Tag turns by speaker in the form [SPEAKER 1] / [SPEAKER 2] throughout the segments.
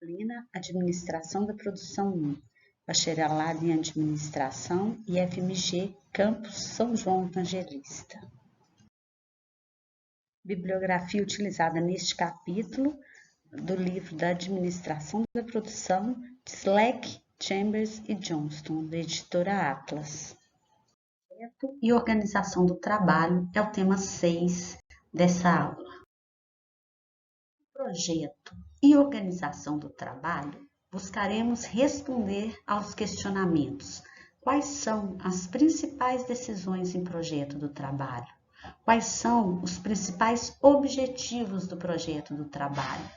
[SPEAKER 1] disciplina Administração da Produção 1, Bacharelado em Administração e FMG Campus São João Evangelista. Bibliografia utilizada neste capítulo do livro da Administração da Produção de Slack, Chambers e Johnston, da editora Atlas. Projeto e organização do trabalho é o tema 6 dessa aula. Projeto e organização do trabalho, buscaremos responder aos questionamentos. Quais são as principais decisões em projeto do trabalho? Quais são os principais objetivos do projeto do trabalho?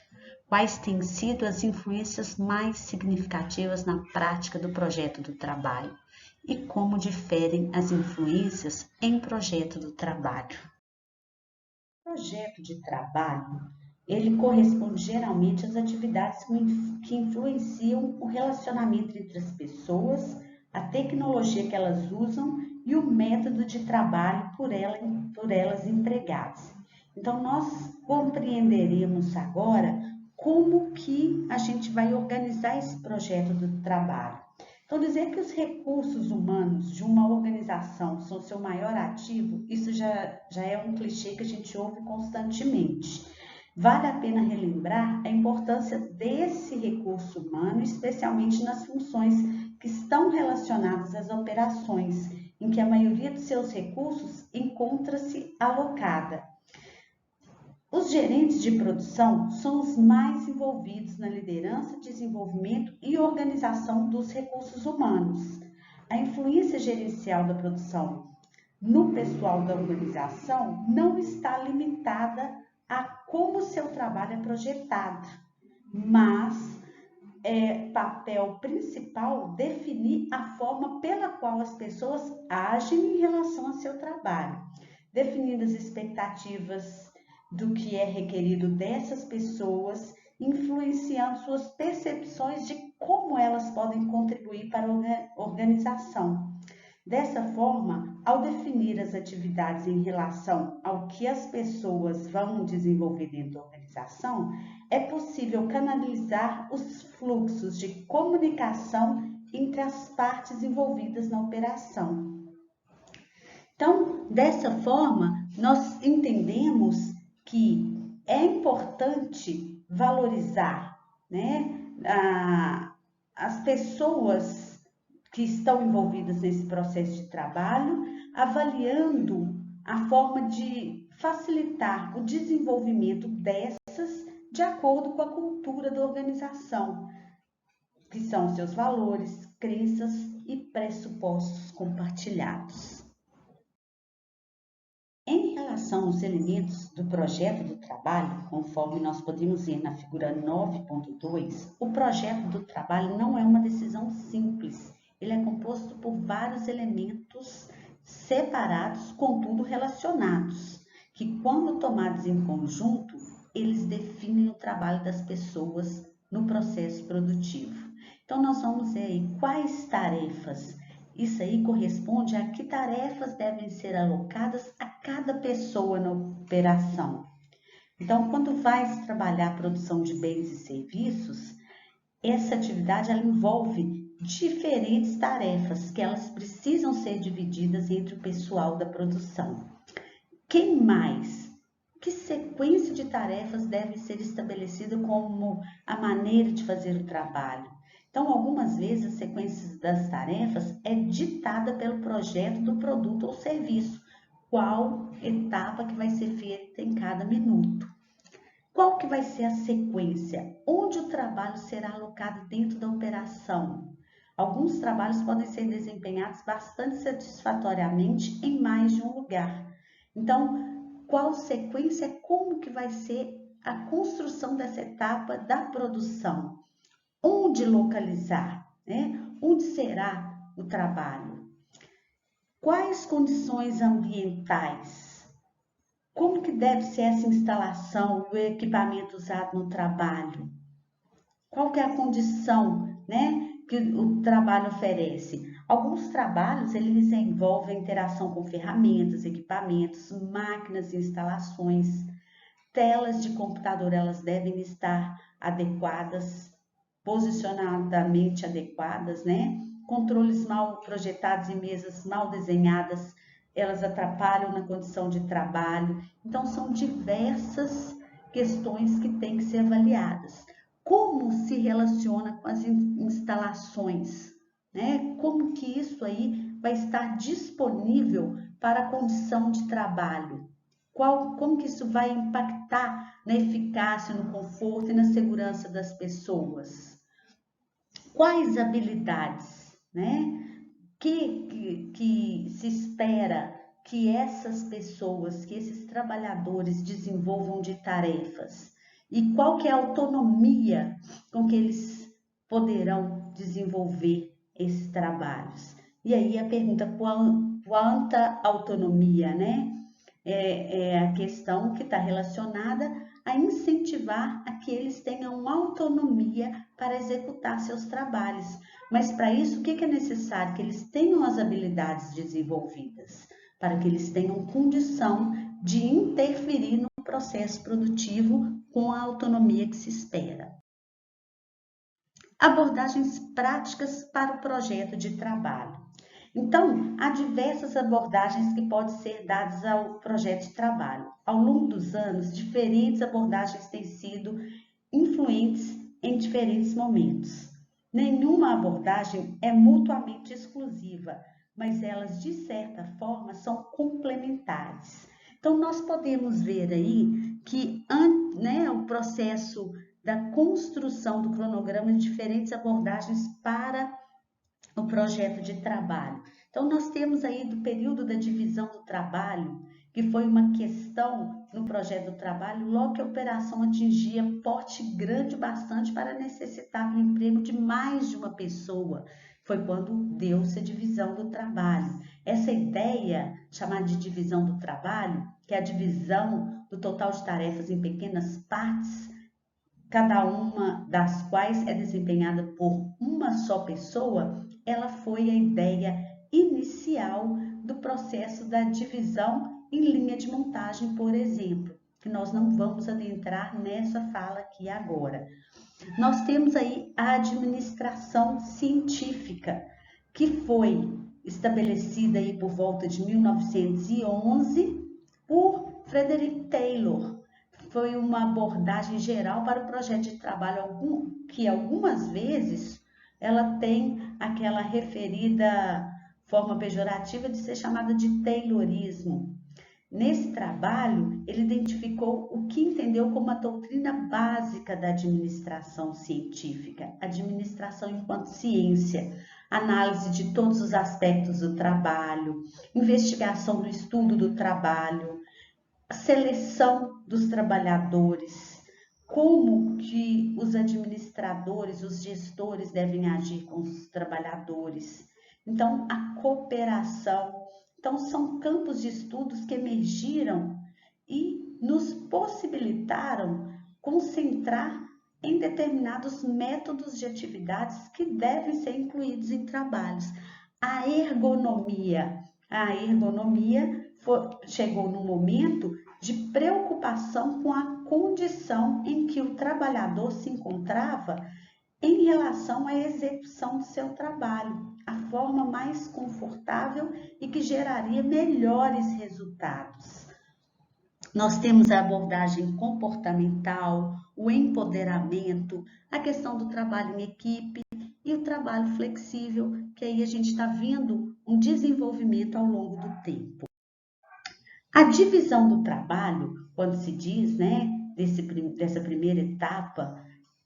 [SPEAKER 1] Quais têm sido as influências mais significativas na prática do projeto do trabalho? E como diferem as influências em projeto do trabalho? O projeto de trabalho ele corresponde geralmente às atividades que influenciam o relacionamento entre as pessoas, a tecnologia que elas usam e o método de trabalho por elas empregadas. Então, nós compreenderemos agora como que a gente vai organizar esse projeto do trabalho. Então, dizer que os recursos humanos de uma organização são seu maior ativo, isso já é um clichê que a gente ouve constantemente. Vale a pena relembrar a importância desse recurso humano, especialmente nas funções que estão relacionadas às operações, em que a maioria dos seus recursos encontra-se alocada. Os gerentes de produção são os mais envolvidos na liderança, desenvolvimento e organização dos recursos humanos. A influência gerencial da produção no pessoal da organização não está limitada a como seu trabalho é projetado, mas é papel principal definir a forma pela qual as pessoas agem em relação ao seu trabalho, definindo as expectativas do que é requerido dessas pessoas, influenciando suas percepções de como elas podem contribuir para a organização. Dessa forma, ao definir as atividades em relação ao que as pessoas vão desenvolver dentro da organização, é possível canalizar os fluxos de comunicação entre as partes envolvidas na operação. Então, dessa forma, nós entendemos que é importante valorizar, as pessoas que estão envolvidas nesse processo de trabalho, avaliando a forma de facilitar o desenvolvimento dessas de acordo com a cultura da organização, que são seus valores, crenças e pressupostos compartilhados. Em relação aos elementos do projeto do trabalho, conforme nós podemos ver na figura 9.2, o projeto do trabalho não é uma decisão simples. Ele é composto por vários elementos separados, contudo relacionados, que quando tomados em conjunto, eles definem o trabalho das pessoas no processo produtivo. Então, nós vamos ver aí quais tarefas. Isso aí corresponde a que tarefas devem ser alocadas a cada pessoa na operação. Então, quando vai trabalhar a produção de bens e serviços, essa atividade ela envolve diferentes tarefas que elas precisam ser divididas entre o pessoal da produção. Quem mais? Que sequência de tarefas deve ser estabelecida como a maneira de fazer o trabalho? Então, algumas vezes a sequência das tarefas é ditada pelo projeto do produto ou serviço, qual etapa que vai ser feita em cada minuto. Qual que vai ser a sequência? Onde o trabalho será alocado dentro da operação? Alguns trabalhos podem ser desempenhados bastante satisfatoriamente em mais de um lugar. Então, qual sequência? Como que vai ser a construção dessa etapa da produção? Onde localizar? Onde será o trabalho? Quais condições ambientais? Como que deve ser essa instalação, o equipamento usado no trabalho? Qual que é a condição, que o trabalho oferece? Alguns trabalhos, eles envolvem interação com ferramentas, equipamentos, máquinas e instalações. Telas de computador, elas devem estar adequadas. posicionadamente adequadas, né? Controles mal projetados e mesas mal desenhadas, elas atrapalham na condição de trabalho. Então, são diversas questões que têm que ser avaliadas. Como se relaciona com as instalações, né? Como que isso aí vai estar disponível para a condição de trabalho? Como que isso vai impactar na eficácia, no conforto e na segurança das pessoas? Quais habilidades, né, que se espera que essas pessoas, que esses trabalhadores desenvolvam de tarefas? E qual que é a autonomia com que eles poderão desenvolver esses trabalhos? E aí a pergunta, quanta autonomia, né? É a questão que está relacionada a incentivar a que eles tenham autonomia para executar seus trabalhos. Mas para isso, o que é necessário? Que eles tenham as habilidades desenvolvidas, para que eles tenham condição de interferir no processo produtivo com a autonomia que se espera. Abordagens práticas para o projeto de trabalho. Então, há diversas abordagens que podem ser dadas ao projeto de trabalho. Ao longo dos anos, diferentes abordagens têm sido influentes em diferentes momentos. Nenhuma abordagem é mutuamente exclusiva, mas elas, de certa forma, são complementares. Então, nós podemos ver aí que o processo da construção do cronograma de diferentes abordagens para o projeto de trabalho. Então, nós temos aí do período da divisão do trabalho, que foi uma questão no projeto do trabalho, logo que a operação atingia porte grande bastante para necessitar do emprego de mais de uma pessoa. Foi quando deu-se a divisão do trabalho. Essa ideia, chamada de divisão do trabalho, que é a divisão do total de tarefas em pequenas partes, cada uma das quais é desempenhada por uma só pessoa, ela foi a ideia inicial do processo da divisão em linha de montagem, por exemplo, que nós não vamos adentrar nessa fala aqui agora. Nós temos aí a administração científica, que foi estabelecida aí por volta de 1911 por Frederick Taylor. Foi uma abordagem geral para o projeto de trabalho, que algumas vezes ela tem aquela referida forma pejorativa de ser chamada de Taylorismo. Nesse trabalho, ele identificou o que entendeu como a doutrina básica da administração científica, administração enquanto ciência, análise de todos os aspectos do trabalho, investigação do estudo do trabalho, seleção dos trabalhadores, como que os administradores, os gestores devem agir com os trabalhadores. Então, a cooperação. Então, são campos de estudos que emergiram e nos possibilitaram concentrar em determinados métodos de atividades que devem ser incluídos em trabalhos. A ergonomia chegou no momento de preocupação com a condição em que o trabalhador se encontrava em relação à execução do seu trabalho, a forma mais confortável e que geraria melhores resultados. Nós temos a abordagem comportamental, o empoderamento, a questão do trabalho em equipe e o trabalho flexível, que aí a gente está vendo um desenvolvimento ao longo do tempo. A divisão do trabalho, quando se diz, né, dessa primeira etapa,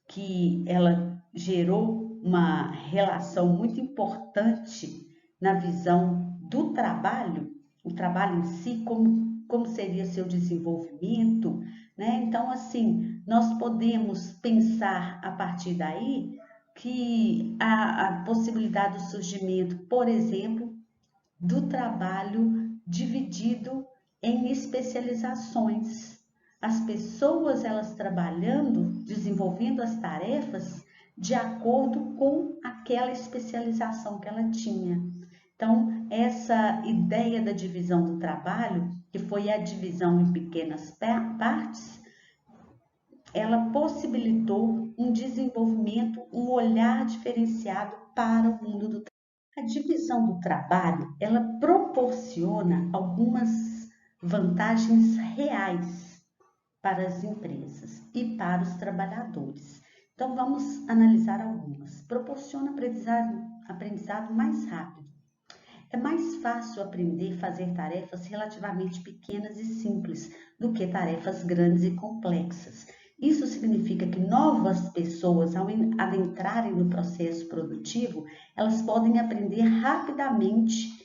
[SPEAKER 1] que ela gerou uma relação muito importante na visão do trabalho, o trabalho em si, como seria seu desenvolvimento, né? Então, assim, nós podemos pensar a partir daí que a possibilidade do surgimento, por exemplo, do trabalho dividido em especializações. As pessoas, elas trabalhando, desenvolvendo as tarefas de acordo com aquela especialização que ela tinha. Então, essa ideia da divisão do trabalho, que foi a divisão em pequenas partes, ela possibilitou um desenvolvimento, um olhar diferenciado para o mundo do trabalho. A divisão do trabalho, ela proporciona algumas vantagens reais para as empresas e para os trabalhadores. Então, vamos analisar algumas. Proporciona aprendizado mais rápido. É mais fácil aprender a fazer tarefas relativamente pequenas e simples do que tarefas grandes e complexas. Isso significa que novas pessoas, ao adentrarem no processo produtivo, elas podem aprender rapidamente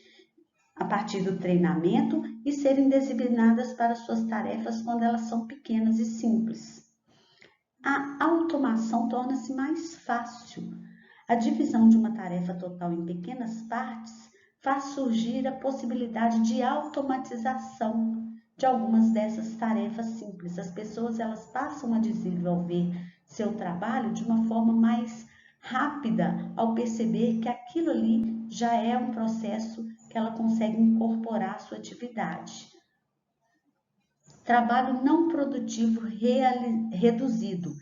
[SPEAKER 1] a partir do treinamento e serem designadas para suas tarefas quando elas são pequenas e simples. A automação torna-se mais fácil. A divisão de uma tarefa total em pequenas partes faz surgir a possibilidade de automatização de algumas dessas tarefas simples. As pessoas elas passam a desenvolver seu trabalho de uma forma mais rápida ao perceber que aquilo ali já é um processo que ela consegue incorporar à sua atividade. Trabalho não produtivo reduzido.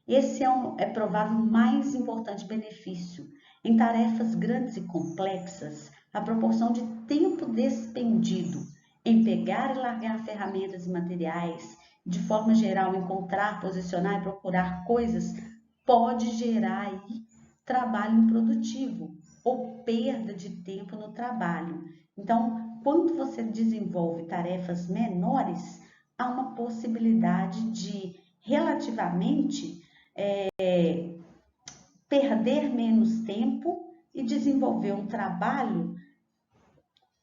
[SPEAKER 1] Esse é provável mais importante benefício. Em tarefas grandes e complexas, a proporção de tempo despendido em pegar e largar ferramentas e materiais, de forma geral, encontrar, posicionar e procurar coisas, pode gerar aí trabalho improdutivo ou perda de tempo no trabalho. Então, quando você desenvolve tarefas menores, há uma possibilidade de relativamente perder menos tempo e desenvolver um trabalho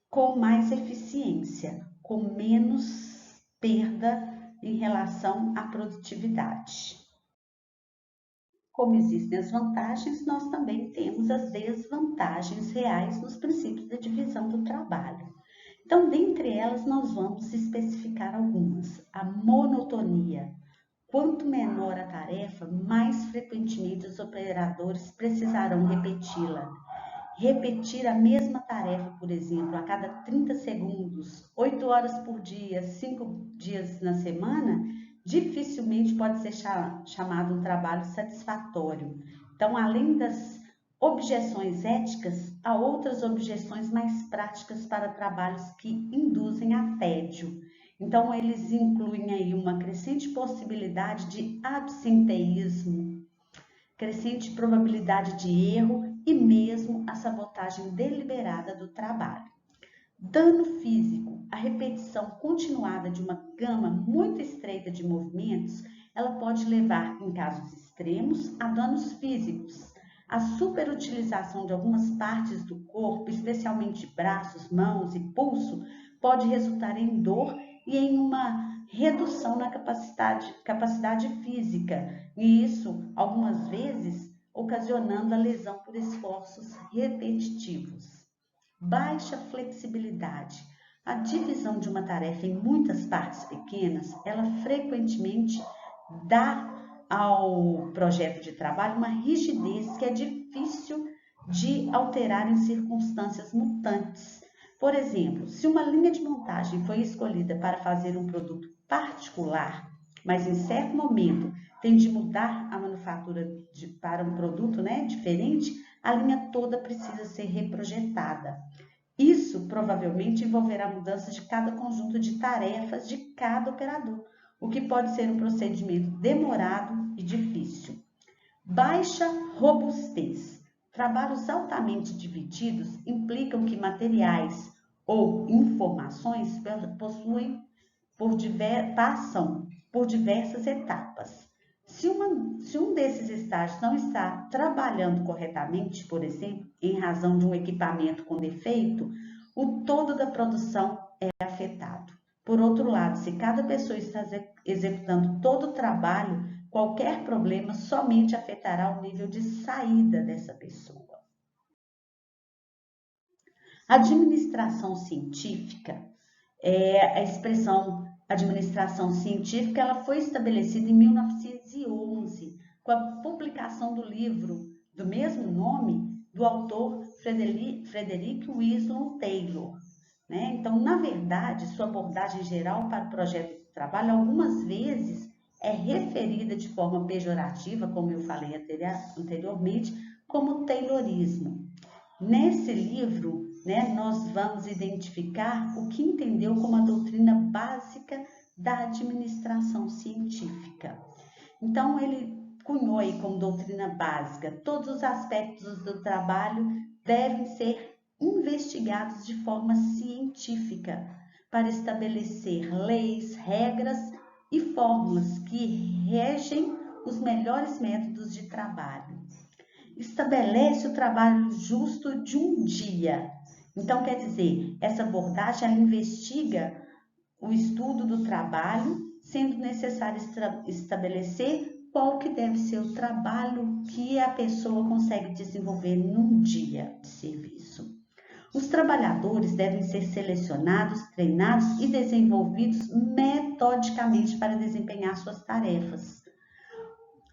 [SPEAKER 1] com mais eficiência, com menos perda em relação à produtividade. Como existem as vantagens, nós também temos as desvantagens reais nos princípios da divisão do trabalho. Então, dentre elas, nós vamos especificar algumas. A monotonia. Quanto menor a tarefa, mais frequentemente os operadores precisarão repeti-la. Repetir a mesma tarefa, por exemplo, a cada 30 segundos, 8 horas por dia, 5 dias na semana, dificilmente pode ser chamado um trabalho satisfatório. Então, além das objeções éticas, há outras objeções mais práticas para trabalhos que induzem a tédio. Então, eles incluem aí uma crescente possibilidade de absenteísmo, crescente probabilidade de erro e mesmo a sabotagem deliberada do trabalho. Dano físico. A repetição continuada de uma gama muito estreita de movimentos, ela pode levar, em casos extremos, a danos físicos. A superutilização de algumas partes do corpo, especialmente braços, mãos e pulso, pode resultar em dor e em uma redução na capacidade física, e isso, algumas vezes, ocasionando a lesão por esforços repetitivos. Baixa flexibilidade. A divisão de uma tarefa em muitas partes pequenas, ela frequentemente dá ao projeto de trabalho uma rigidez que é difícil de alterar em circunstâncias mutantes. Por exemplo, se uma linha de montagem foi escolhida para fazer um produto particular, mas em certo momento tem de mudar a manufatura para um produto diferente, a linha toda precisa ser reprojetada. Isso provavelmente envolverá mudanças de cada conjunto de tarefas de cada operador, o que pode ser um procedimento demorado e difícil. Baixa robustez. Trabalhos altamente divididos implicam que materiais ou informações passam por diversas etapas. Se um desses estágios não está trabalhando corretamente, por exemplo, em razão de um equipamento com defeito, o todo da produção é afetado. Por outro lado, se cada pessoa está executando todo o trabalho, qualquer problema somente afetará o nível de saída dessa pessoa. Administração científica, a expressão administração científica, ela foi estabelecida em 1911, com a publicação do livro do mesmo nome do autor Frederick Winslow Taylor. Então, na verdade, sua abordagem geral para o projeto de trabalho, algumas vezes, é referida de forma pejorativa, como eu falei anteriormente, como Taylorismo. Nesse livro, nós vamos identificar o que entendeu como a doutrina básica da administração científica. Então, ele cunhou aí como doutrina básica: todos os aspectos do trabalho devem ser investigados de forma científica para estabelecer leis, regras e fórmulas que regem os melhores métodos de trabalho. Estabelece o trabalho justo de um dia. Então, quer dizer, essa abordagem ela investiga o estudo do trabalho, sendo necessário estabelecer qual que deve ser o trabalho que a pessoa consegue desenvolver num dia de serviço. Os trabalhadores devem ser selecionados, treinados e desenvolvidos metodicamente para desempenhar suas tarefas.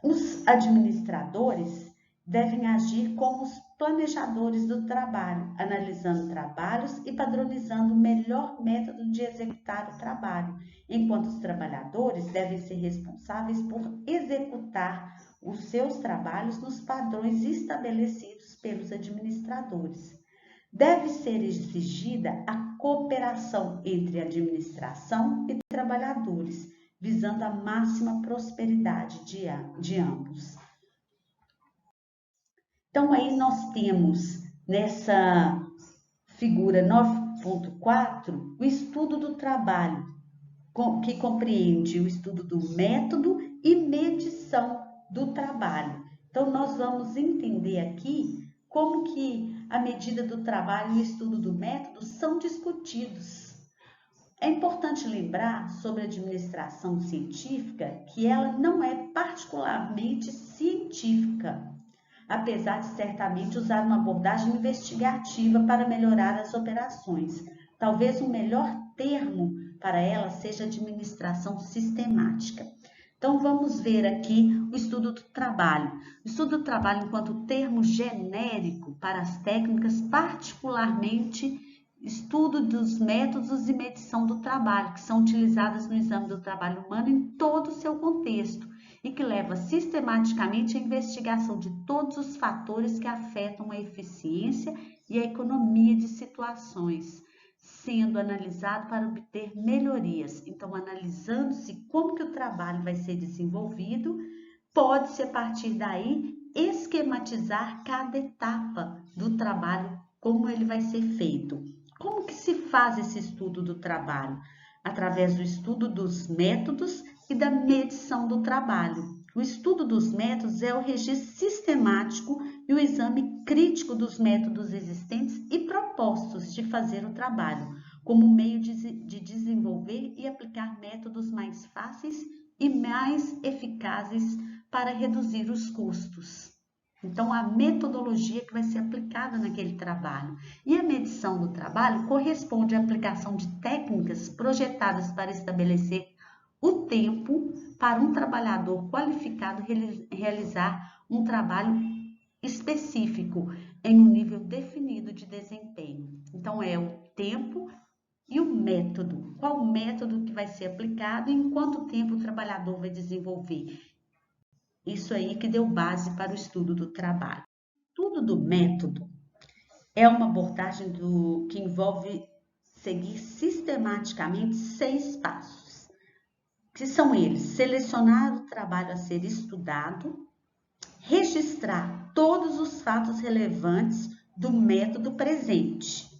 [SPEAKER 1] Os administradores devem agir como os planejadores do trabalho, analisando trabalhos e padronizando o melhor método de executar o trabalho, enquanto os trabalhadores devem ser responsáveis por executar os seus trabalhos nos padrões estabelecidos pelos administradores. Deve ser exigida a cooperação entre administração e trabalhadores, visando a máxima prosperidade de ambos. Então, aí nós temos nessa figura 9.4 o estudo do trabalho, que compreende o estudo do método e medição do trabalho. Então, nós vamos entender aqui como que a medida do trabalho e o estudo do método são discutidos. É importante lembrar sobre a administração científica que ela não é particularmente científica, apesar de certamente usar uma abordagem investigativa para melhorar as operações. Talvez o melhor termo para ela seja administração sistemática. Então, vamos ver aqui o estudo do trabalho. O estudo do trabalho enquanto termo genérico para as técnicas, particularmente estudo dos métodos e medição do trabalho, que são utilizadas no exame do trabalho humano em todo o seu contexto e que leva sistematicamente à investigação de todos os fatores que afetam a eficiência e a economia de situações, sendo analisado para obter melhorias. Então, analisando-se como que o trabalho vai ser desenvolvido, pode-se a partir daí esquematizar cada etapa do trabalho, como ele vai ser feito. Como que se faz esse estudo do trabalho? Através do estudo dos métodos e da medição do trabalho. O estudo dos métodos é o registro sistemático e o exame crítico dos métodos existentes e propostos de fazer o trabalho, como meio de desenvolver e aplicar métodos mais fáceis e mais eficazes para reduzir os custos. Então, a metodologia que vai ser aplicada naquele trabalho. E a medição do trabalho corresponde à aplicação de técnicas projetadas para estabelecer o tempo para um trabalhador qualificado realizar um trabalho específico em um nível definido de desempenho. Então, é o tempo e o método. Qual o método que vai ser aplicado e em quanto tempo o trabalhador vai desenvolver? Isso aí que deu base para o estudo do trabalho. O estudo do método é uma abordagem que envolve seguir sistematicamente 6 passos, que são eles: selecionar o trabalho a ser estudado, registrar todos os fatos relevantes do método presente,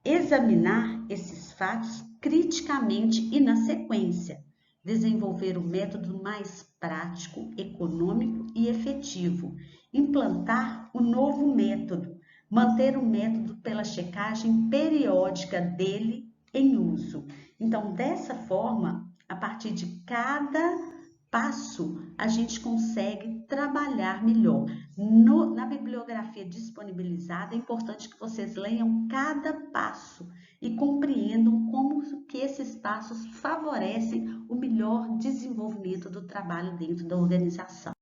[SPEAKER 1] examinar esses fatos criticamente e na sequência, desenvolver o método mais prático, econômico e efetivo, implantar o novo método, manter o método pela checagem periódica dele em uso. Então, dessa forma, a partir de cada passo, a gente consegue trabalhar melhor. Na bibliografia disponibilizada, é importante que vocês leiam cada passo e compreendam como que esses passos favorecem o melhor desenvolvimento do trabalho dentro da organização.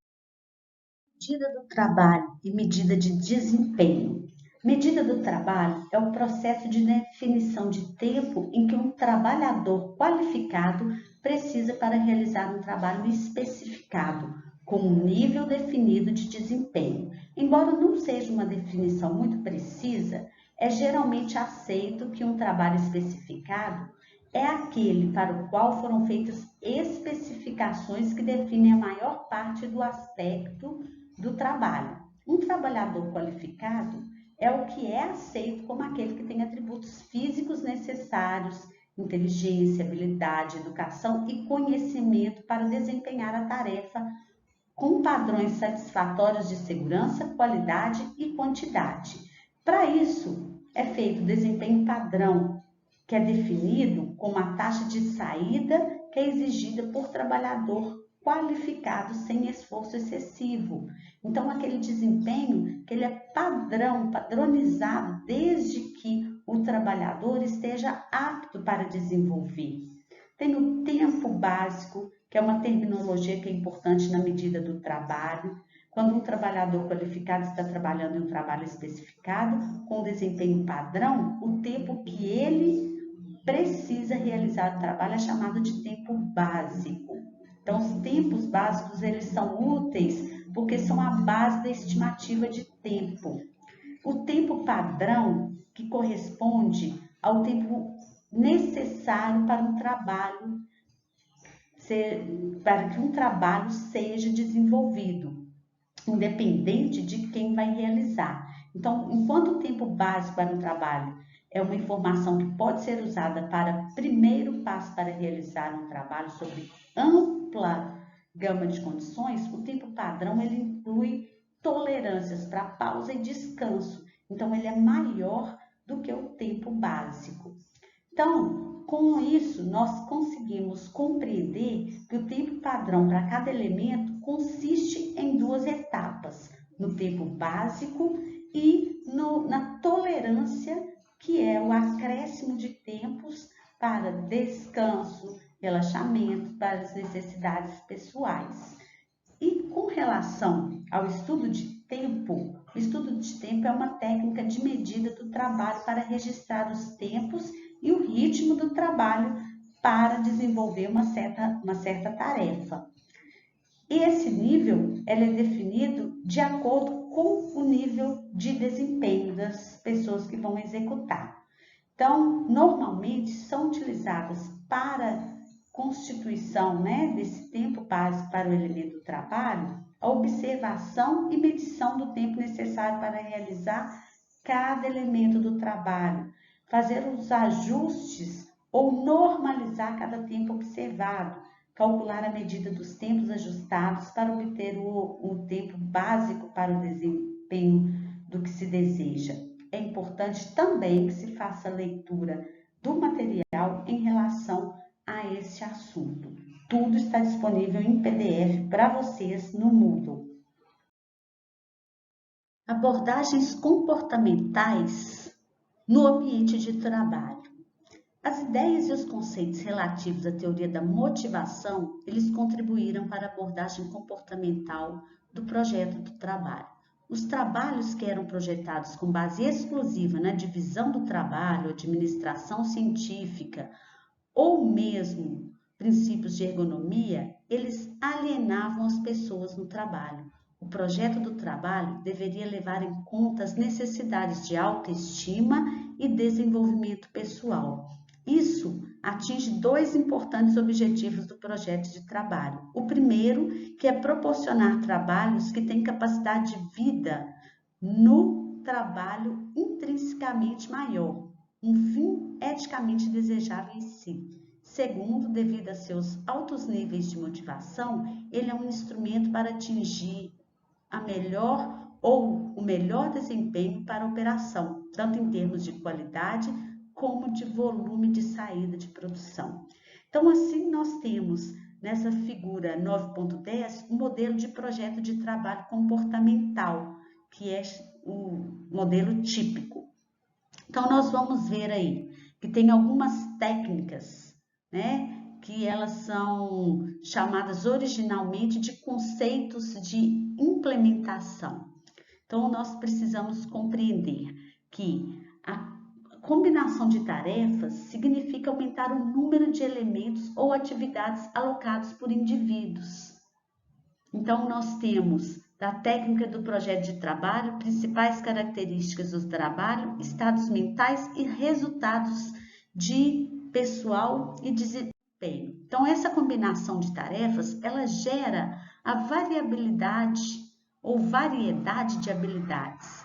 [SPEAKER 1] Medida do trabalho e medida de desempenho. Medida do trabalho é o processo de definição de tempo em que um trabalhador qualificado precisa para realizar um trabalho especificado, com um nível definido de desempenho. Embora não seja uma definição muito precisa, é geralmente aceito que um trabalho especificado é aquele para o qual foram feitas especificações que definem a maior parte do aspecto do trabalho. Um trabalhador qualificado é o que é aceito como aquele que tem atributos físicos necessários, inteligência, habilidade, educação e conhecimento para desempenhar a tarefa com padrões satisfatórios de segurança, qualidade e quantidade. Para isso, é feito desempenho padrão, que é definido como a taxa de saída que é exigida por trabalhador qualificado sem esforço excessivo. Então, aquele desempenho que ele é padrão, padronizado, desde que o trabalhador esteja apto para desenvolver. Tem o tempo básico, que é uma terminologia que é importante na medida do trabalho. Quando um trabalhador qualificado está trabalhando em um trabalho especificado, com desempenho padrão, o tempo que ele precisa realizar o trabalho é chamado de tempo básico. Então, os tempos básicos, eles são úteis porque são a base da estimativa de tempo. O tempo padrão, que corresponde ao tempo necessário para que um trabalho seja desenvolvido, independente de quem vai realizar. Então, enquanto o tempo básico para um trabalho é uma informação que pode ser usada para primeiro passo para realizar um trabalho sobre ampla gama de condições, o tempo padrão ele inclui tolerâncias para pausa e descanso. Então, ele é maior do que o tempo básico. Então, com isso, nós conseguimos compreender que o tempo padrão para cada elemento consiste em duas etapas, no tempo básico e na tolerância, que é o acréscimo de tempos para descanso, relaxamento, para as necessidades pessoais. E com relação ao estudo de tempo, o estudo de tempo é uma técnica de medida do trabalho para registrar os tempos e o ritmo do trabalho para desenvolver uma certa tarefa. Esse nível é definido de acordo com o nível de desempenho das pessoas que vão executar. Então, normalmente são utilizadas para constituição desse tempo básico para o elemento do trabalho, a observação e medição do tempo necessário para realizar cada elemento do trabalho, fazer os ajustes ou normalizar cada tempo observado, calcular a medida dos tempos ajustados para obter o tempo básico para o desempenho do que se deseja. É importante também que se faça leitura do material em relação a esse assunto. Tudo está disponível em PDF para vocês no Moodle. Abordagens comportamentais no ambiente de trabalho. As ideias e os conceitos relativos à teoria da motivação, eles contribuíram para a abordagem comportamental do projeto do trabalho. Os trabalhos que eram projetados com base exclusiva na divisão do trabalho, administração científica ou mesmo princípios de ergonomia, eles alienavam as pessoas no trabalho. O projeto do trabalho deveria levar em conta as necessidades de autoestima e desenvolvimento pessoal. Isso atinge dois importantes objetivos do projeto de trabalho. O primeiro, que é proporcionar trabalhos que têm capacidade de vida no trabalho intrinsecamente maior, um fim eticamente desejável em si. Segundo, devido a seus altos níveis de motivação, ele é um instrumento para atingir o melhor desempenho para a operação, tanto em termos de qualidade como de volume de saída de produção. Então, assim nós temos nessa figura 9.10 um modelo de projeto de trabalho comportamental, que é o modelo típico. Então, nós vamos ver aí que tem algumas técnicas, que elas são chamadas originalmente de conceitos de implementação. Então, nós precisamos compreender que combinação de tarefas significa aumentar o número de elementos ou atividades alocados por indivíduos. Então, nós temos da técnica do projeto de trabalho, principais características do trabalho, estados mentais e resultados de pessoal e desempenho. Então, essa combinação de tarefas, ela gera a variabilidade ou variedade de habilidades,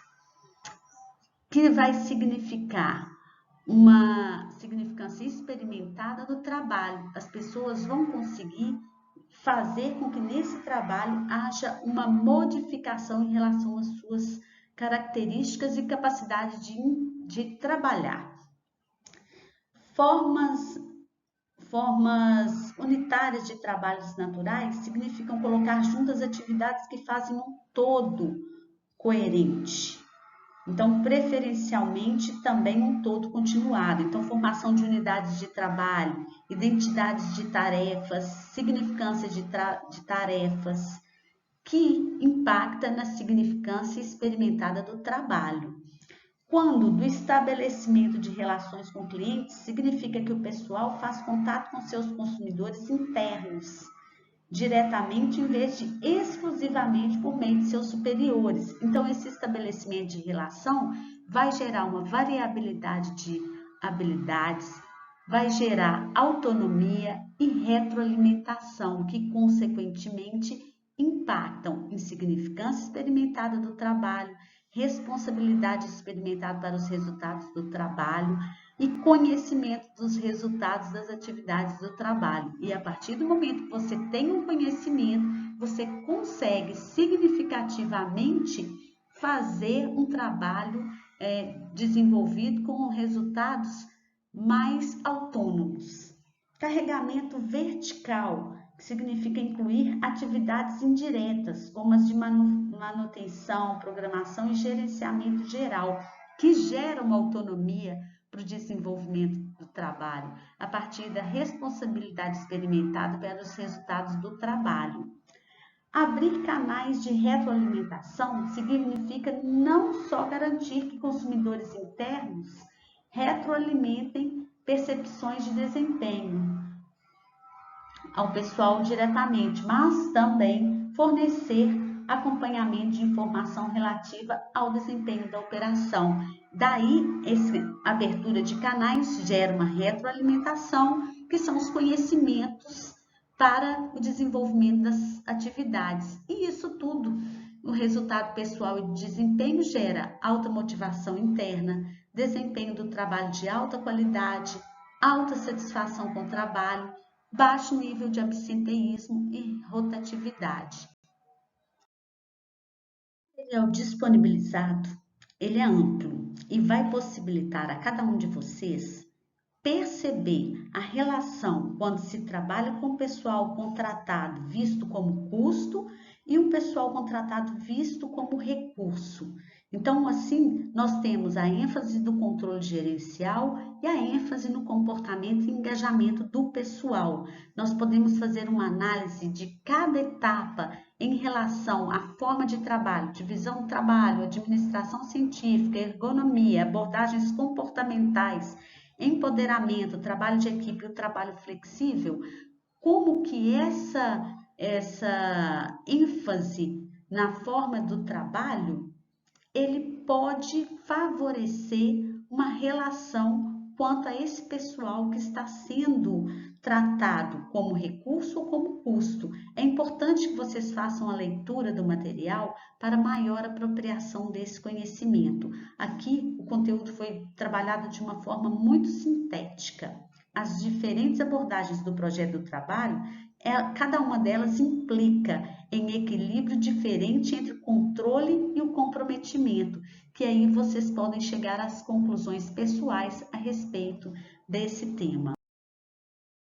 [SPEAKER 1] que vai significar uma significância experimentada no trabalho. As pessoas vão conseguir fazer com que nesse trabalho haja uma modificação em relação às suas características e capacidade de trabalhar. Formas unitárias de trabalhos naturais significam colocar juntas atividades que fazem um todo coerente. Então, preferencialmente, também um todo continuado. Então, formação de unidades de trabalho, identidades de tarefas, significância de tarefas, que impacta na significância experimentada do trabalho. Quando do estabelecimento de relações com clientes, significa que o pessoal faz contato com seus consumidores internos, diretamente em vez de exclusivamente por meio de seus superiores. Então, esse estabelecimento de relação vai gerar uma variabilidade de habilidades, vai gerar autonomia e retroalimentação, que, consequentemente, impactam em significância experimentada do trabalho, responsabilidade experimentada para os resultados do trabalho e conhecimento dos resultados das atividades do trabalho. E a partir do momento que você tem um conhecimento, você consegue significativamente fazer um trabalho desenvolvido com resultados mais autônomos. Carregamento vertical, que significa incluir atividades indiretas, como as de manutenção, programação e gerenciamento geral, que geram autonomia para o desenvolvimento do trabalho, a partir da responsabilidade experimentada pelos resultados do trabalho. Abrir canais de retroalimentação significa não só garantir que consumidores internos retroalimentem percepções de desempenho ao pessoal diretamente, mas também fornecer acompanhamento de informação relativa ao desempenho da operação. Daí, essa abertura de canais gera uma retroalimentação, que são os conhecimentos para o desenvolvimento das atividades. E isso tudo, o resultado pessoal e de desempenho gera alta motivação interna, desempenho do trabalho de alta qualidade, alta satisfação com o trabalho, baixo nível de absenteísmo e rotatividade. O material disponibilizado, ele é amplo e vai possibilitar a cada um de vocês perceber a relação quando se trabalha com o pessoal contratado visto como custo e um pessoal contratado visto como recurso. Então, assim, nós temos a ênfase do controle gerencial e a ênfase no comportamento e engajamento do pessoal. Nós podemos fazer uma análise de cada etapa em relação à forma de trabalho, divisão do trabalho, administração científica, ergonomia, abordagens comportamentais, empoderamento, trabalho de equipe e o trabalho flexível, como que essa ênfase na forma do trabalho, ele pode favorecer uma relação quanto a esse pessoal que está sendo tratado como recurso ou como custo. É importante que vocês façam a leitura do material para maior apropriação desse conhecimento. Aqui, o conteúdo foi trabalhado de uma forma muito sintética. As diferentes abordagens do projeto do trabalho, cada uma delas implica em equilíbrio diferente entre o controle e o comprometimento, que aí vocês podem chegar às conclusões pessoais a respeito desse tema.